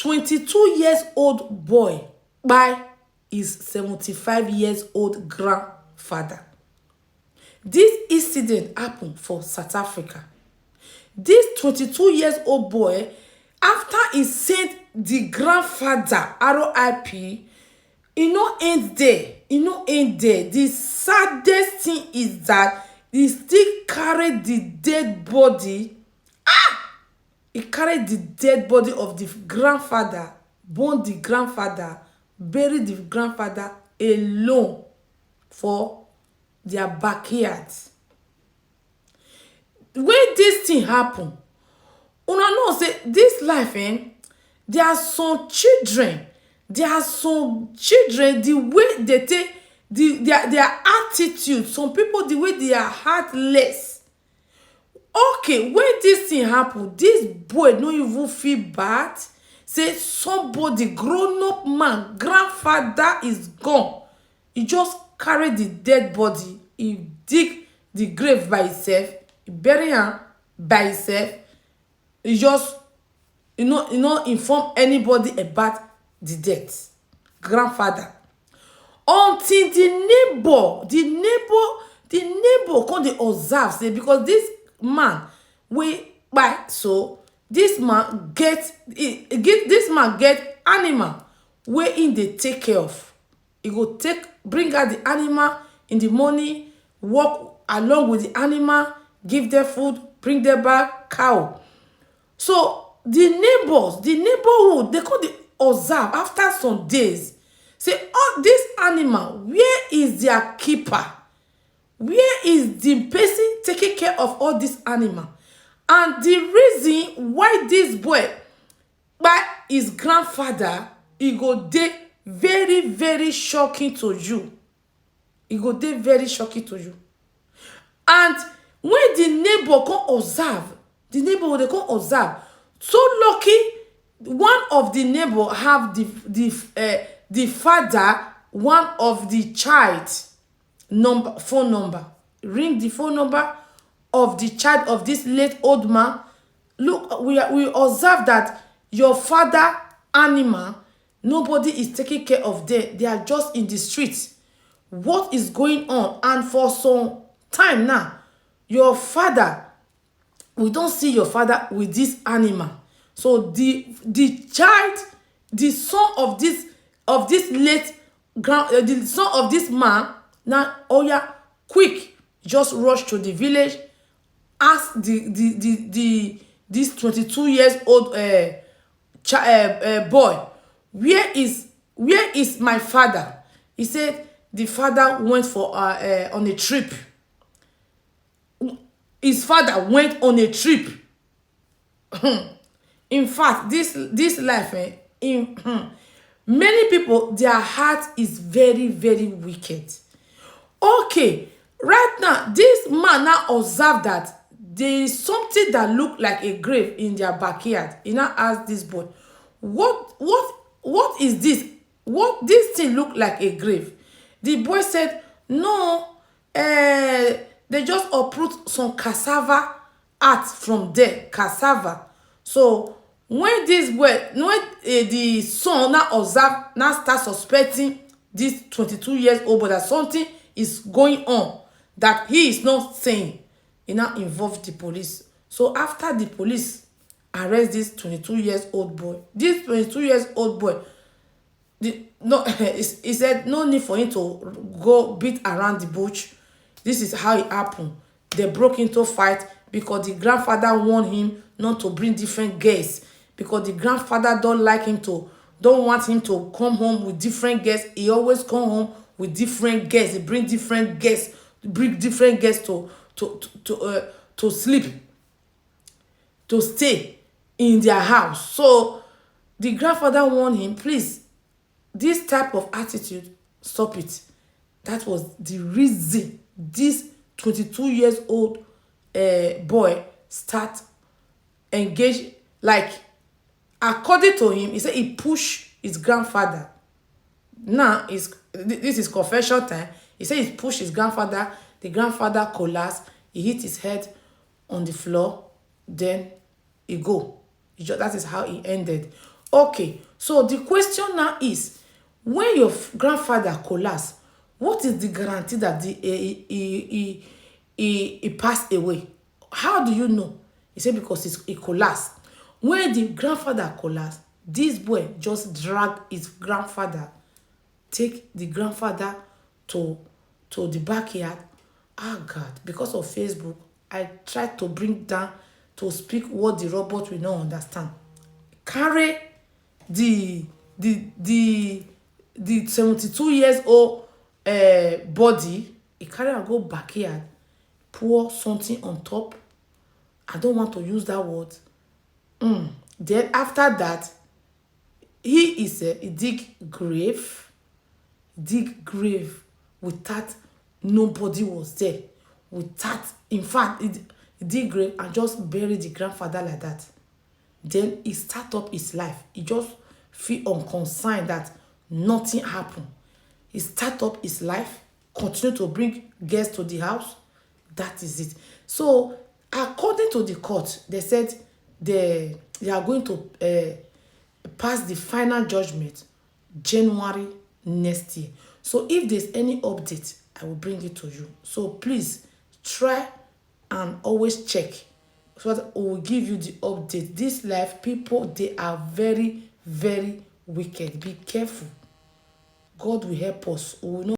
22 years old boy by his 75 years old grandfather. This incident happened for South Africa. This 22 years old boy, after he sent the grandfather RIP, e no end there. E no end there. The saddest thing is that he still carried the dead body. He carried the dead body of the grandfather, born the grandfather, buried the grandfather alone for their backyard. When this thing happen, una know say this life, there are some children, the way they take their attitude, some people the way they are heartless. Okay, when this thing happen, this boy no even feel bad. Say somebody grown up man, grandfather is gone. He just carry the dead body, he dig the grave by himself, he bury am by himself. He just inform anybody about the death. Grandfather. Until the neighbor come dey observe, say because this man this man get animal wey him dey take care of. He go bring out the animal in the morning, walk along with the animal, give them food, bring them back cow. So the neighborhood, they come dey observe after some days, say, oh, this animal, where is their keeper? Where is the person taking care of all this animal? And the reason why this boy by his grandfather, e go dey very, very shocking to you. E go dey very shocking to you. And when the neighbor come observe, they come observe. So lucky, one of the neighbor have the father, one of the child phone number. Ring the phone number of the child of this late old man. Look, we observe that your father animal, nobody is taking care of them. They are just in the streets. What is going on? And for some time now, your father, we don't see your father with this animal. So the child, the son of this late the son of this man, now, oh yeah, quick, just rush to the village, ask this 22 years old boy, where is my father? He said the father went for on a trip. His father went on a trip. In fact, this life, many people, their heart is very, very wicked. Okay, right now, this man now observe that there is something that look like a grave in their backyard. He now asked this boy, what is this? What this thing look like a grave? The boy said, no, they just uproot some cassava out from there, cassava. So when the son now observe, now start suspecting this 22 years old boy that something is going on that he is not saying, he now involved the police. So after the police arrest this 22 years old boy, he said no need for him to go beat around the bush. This is how it happened. They broke into fight because the grandfather warned him not to bring different guests, because the grandfather don't want him to come home with different guests. He always come home with different guests. He bring different guests to sleep, to stay in their house. So the grandfather warned him, please, this type of attitude, stop it. That was the reason this 22 years old boy start engage. Like, according to him, he said he pushed his grandfather. Now this is confession time. He said he pushed his grandfather. The grandfather collapsed. He hit his head on the floor. Then he go. That is how he ended. Okay, so the question now is, when your grandfather collapse, what is the guarantee that he passed away? How do you know? He said because he collapsed. When the grandfather collapsed, this boy just drag his grandfather, take the grandfather to the backyard. Ah God, because of Facebook, I tried to bring down to speak what the robot will not understand. Carry the the 72 years old body, he carry am go backyard, pour something on top. I don't want to use that word. Then after that, he dig grave without nobody was there. Without, in fact, he dig grave and just bury the grandfather like that. Then he start up his life. He just feel unconcerned that nothing happen. He start up his life, continue to bring guests to the house. That is it. So according to the court, they said they are going to pass the final judgment January next year. So if there's any update, I will bring it to you. So please try and always check, so that we will give you the update. This life, people, they are very, very wicked. Be careful. God will help us. We will not